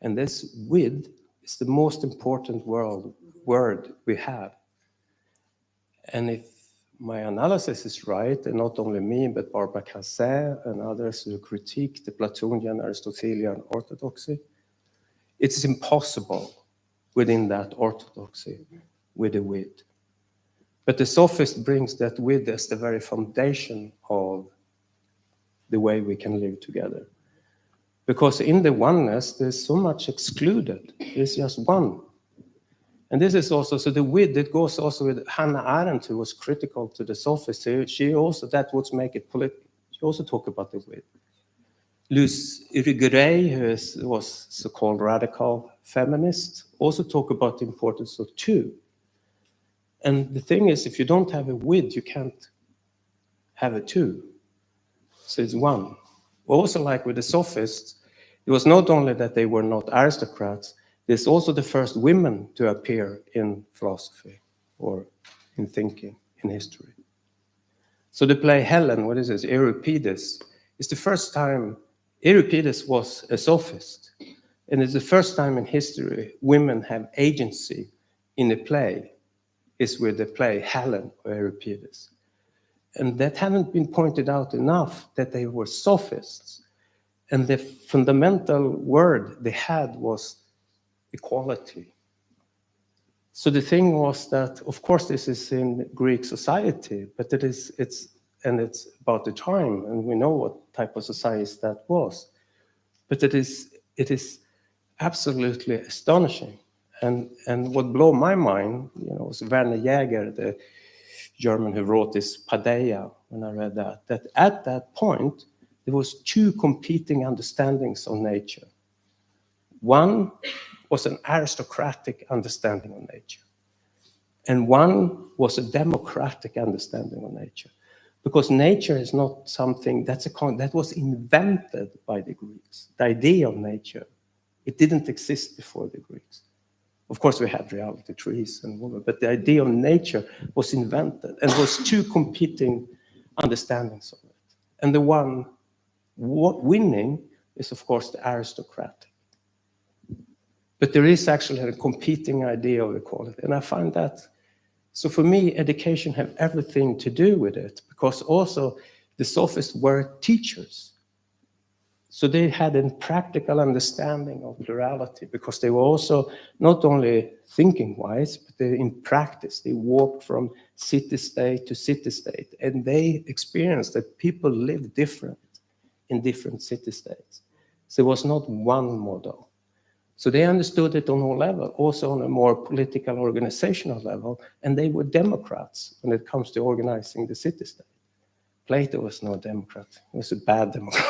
And this with is the most important word we have. And if my analysis is right, and not only me, but Barbara Casset and others who critique the Platonian Aristotelian orthodoxy, it's impossible within that orthodoxy with the with. But the sophist brings that with as the very foundation of the way we can live together. Because in the oneness, there's so much excluded. There's just one. And this is also, so the with, it goes also with Hannah Arendt, who was critical to the sophist. She also, that would make it political. She also talked about the with. Luce Irigaray, who was so-called radical feminist, also talk about the importance of two. And the thing is, if you don't have a with, you can't have a two. So it's one. Also, like with the sophists, it was not only that they were not aristocrats, there's also the first women to appear in philosophy or in thinking, in history. So the play Helen, what is this, Euripides, is the first time Euripides was a sophist. And it's the first time in history women have agency in a play, is with the play Helen or Euripides. And that hadn't been pointed out enough that they were sophists. And the fundamental word they had was equality. So the thing was that, of course, this is in Greek society, but it's about the time, and we know what type of society that was. But it is absolutely astonishing. And what blew my mind, was Werner Jaeger, the German who wrote this Paideia, when I read that at that point, there was two competing understandings of nature. One was an aristocratic understanding of nature, and one was a democratic understanding of nature. Because nature is not something that was invented by the Greeks. The idea of nature, it didn't exist before the Greeks. Of course, we had reality, trees and women, but the idea of nature was invented, and there was two competing understandings of it. And the one winning is, of course, the aristocratic. But there is actually a competing idea of equality, and I find that. So for me, education had everything to do with it, because also the sophists were teachers. So they had a practical understanding of plurality, because they were also not only thinking-wise, but in practice, they walked from city-state to city-state, and they experienced that people live different in different city-states. So it was not one model. So they understood it on all levels, also on a more political organizational level, and they were democrats when it comes to organizing the city-state. Plato was no democrat, he was a bad democrat.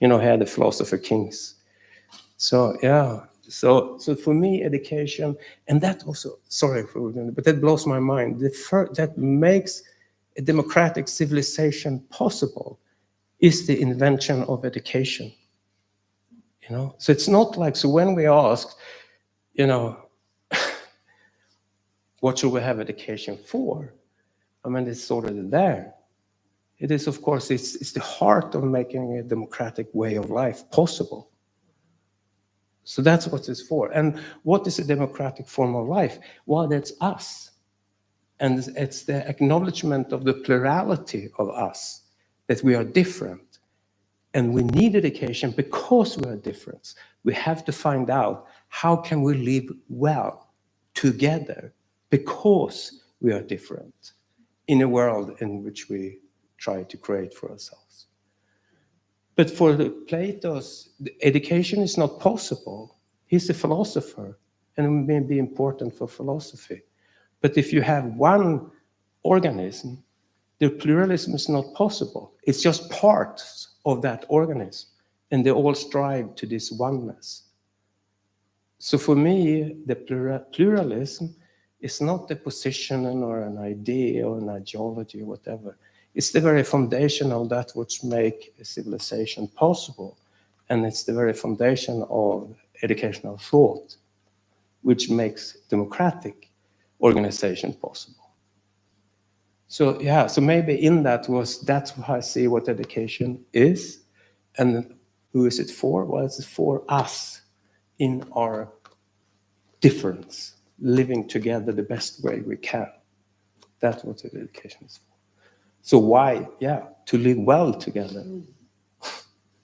He had the philosopher kings. So yeah, so for me, education, and that also, but that blows my mind. That makes a democratic civilization possible is the invention of education. So it's not like, so when we ask, what should we have education for? I mean, it's already there. It is, of course, it's the heart of making a democratic way of life possible. So that's what it's for. And what is a democratic form of life? Well, that's us. And it's the acknowledgement of the plurality of us, that we are different. And we need education because we are different. We have to find out how can we live well together because we are different in a world in which we try to create for ourselves. But for the Plato's, education is not possible. He's a philosopher, and it may be important for philosophy. But if you have one organism, the pluralism is not possible. It's just parts of that organism, and they all strive to this oneness. So for me, the pluralism is not a position or an idea or an ideology or whatever. It's the very foundation of that which make a civilization possible, and it's the very foundation of educational thought, which makes democratic organization possible. So yeah, so maybe in that's how I see what education is, and who is it for? Well, it's for us in our difference, living together the best way we can. That's what education is for. So why? Yeah, to live well together.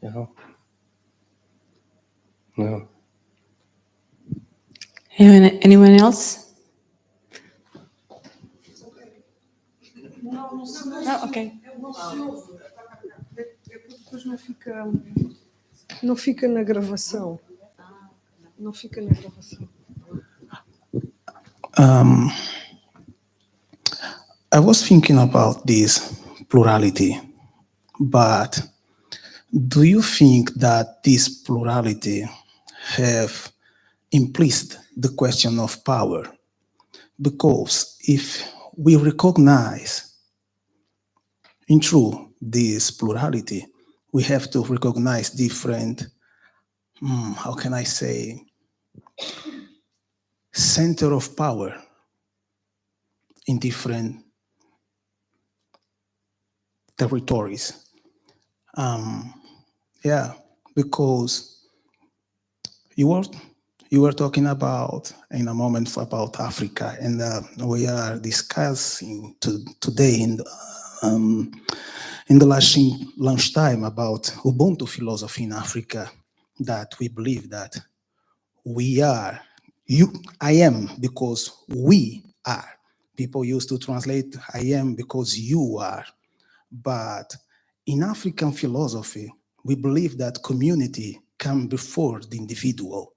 No. Anyone else? No, okay. Depois não fica na gravação. Não fica na gravação. I was thinking about this plurality, but Do you think that this plurality have implicit the question of power? Because if we recognize in true this plurality, we have to recognize different, how can I say, center of power in different territories. Yeah, because you were talking about in a moment about Africa, and we are discussing today in the lunchtime about Ubuntu philosophy in Africa, that we believe that we are, I am because we are. People used to translate I am because you are. But in African philosophy, we believe that community comes before the individual.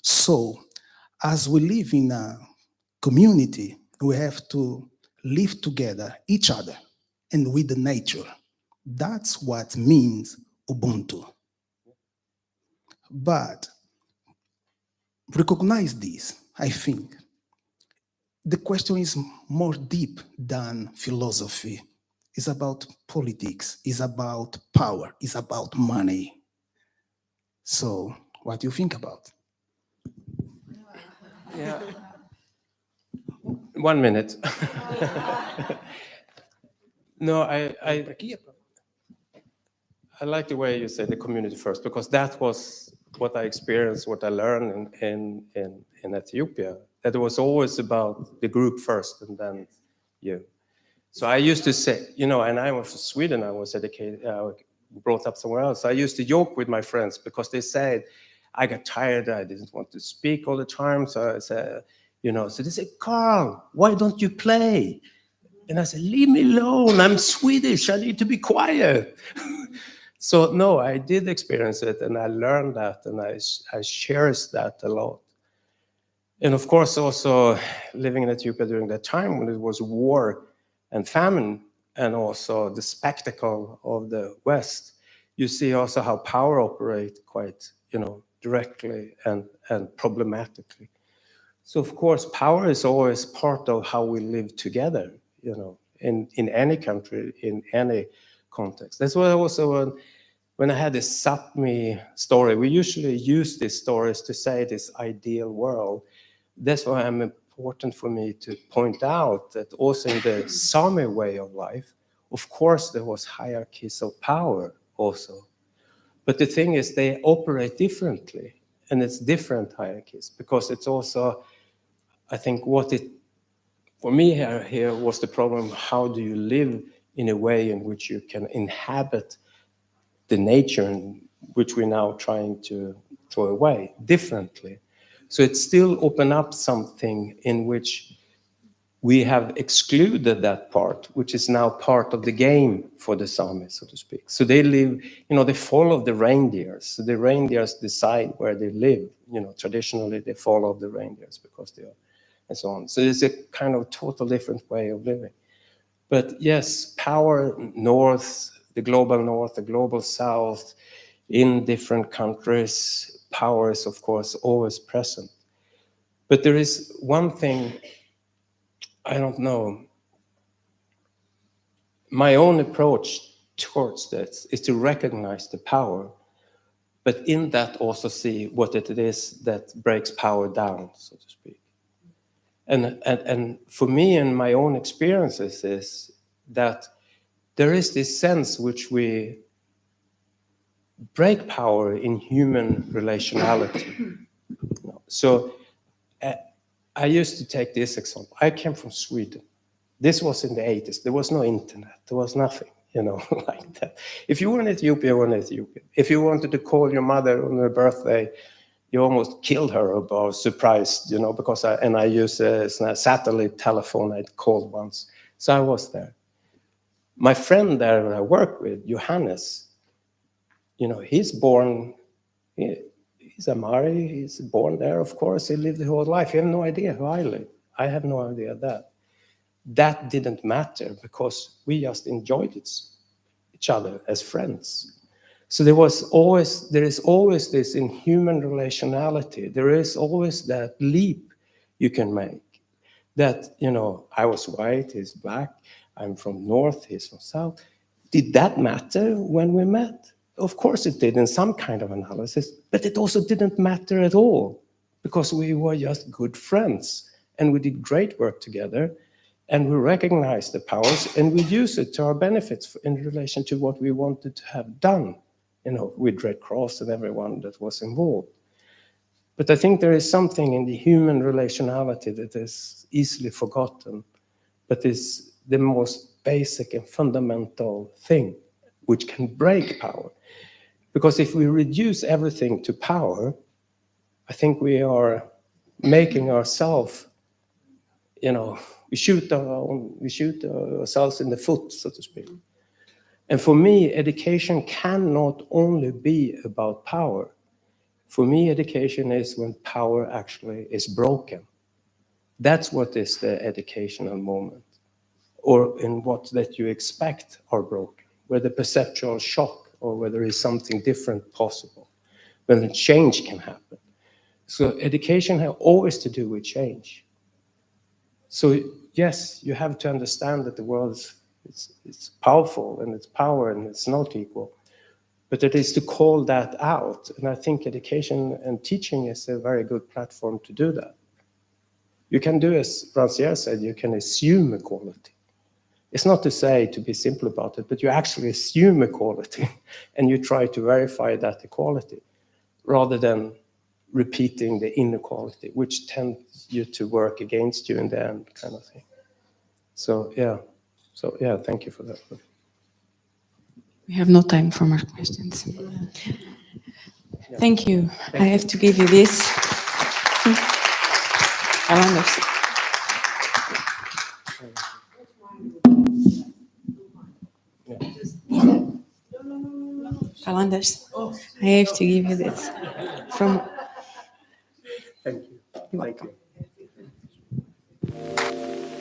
So, as we live in a community, we have to live together, each other, and with the nature. That's what means Ubuntu. But recognize this, I think. The question is more deep than philosophy. It's about politics, it's about power, it's about money. So, what do you think about? Yeah. 1 minute. No, I like the way you say the community first, because that was what I experienced, what I learned in Ethiopia, that it was always about the group first and then you. So I used to say, and I was from Sweden, I was educated, brought up somewhere else. I used to joke with my friends because they said, I got tired, I didn't want to speak all the time. So I said, so they said, Carl, why don't you play? And I said, leave me alone, I'm Swedish, I need to be quiet. So no, I did experience it, and I learned that, and I cherished that a lot. And of course, also living in Ethiopia during that time when it was war and famine, and also the spectacle of the West, you see also how power operates quite, directly and problematically. So of course, power is always part of how we live together, in any country, in any context. That's why also when I had this Sápmi story, we usually use these stories to say this ideal world. That's why it's important for me to point out that also in the Sami way of life, of course, there was hierarchies of power also. But the thing is, they operate differently, and it's different hierarchies, because it's also, I think for me here was the problem, how do you live in a way in which you can inhabit the nature in which we're now trying to throw away differently. So it still open up something in which we have excluded that part, which is now part of the game for the Sami, so to speak. So they live, they follow the reindeers. So the reindeers decide where they live. Traditionally they follow the reindeers because they are, and so on. So it's a kind of total different way of living. But yes, power north, the global south, in different countries, power is of course always present. But there is one thing, I don't know, my own approach towards this is to recognize the power, but in that also see what it is that breaks power down, so to speak. And for me and my own experiences is that there is this sense which we break power in human relationality. So I used to take this example. I came from Sweden. This was in the 80s. There was no internet. There was nothing, like that. If you were in Ethiopia, you were in Ethiopia. If you wanted to call your mother on her birthday, you almost killed her or was surprised, because I used a satellite telephone I'd called once. So I was there. My friend there that I work with, Johannes, he's born, he's Amari, he's born there, of course, he lived his whole life. He have no idea who I live. I have no idea that. That didn't matter because we just enjoyed it. each other as friends. So there is always this in human relationality. There is always that leap you can make. That, you know, I was white, he's black, I'm from north, he's from south. Did that matter when we met? Of course it did in some kind of analysis, but it also didn't matter at all because we were just good friends and we did great work together and we recognized the powers and we used it to our benefits in relation to what we wanted to have done, you know, with Red Cross and everyone that was involved. But I think there is something in the human relationality that is easily forgotten, but is the most basic and fundamental thing which can break power. Because if we reduce everything to power, I think we are making ourselves, you know, we shoot ourselves in the foot, so to speak. And for me, education cannot only be about power. For me, education is when power actually is broken. That's what is the educational moment, or in what that you expect are broken, where the perceptual shock or where there is something different possible, when a change can happen. So education has always to do with change. So yes, you have to understand that the world it's powerful and it's power and it's not equal. But it is to call that out. And I think education and teaching is a very good platform to do that. You can do, as Rancière said, you can assume equality. It's not to say, to be simple about it, but you actually assume equality and you try to verify that equality rather than repeating the inequality, which tends you to work against you in the end, kind of thing. So yeah, thank you for that. We have no time for more questions. Thank you. I have to give you this. Calendars. Calendars. I have to give you this. From. Thank you. You're welcome. Thank you.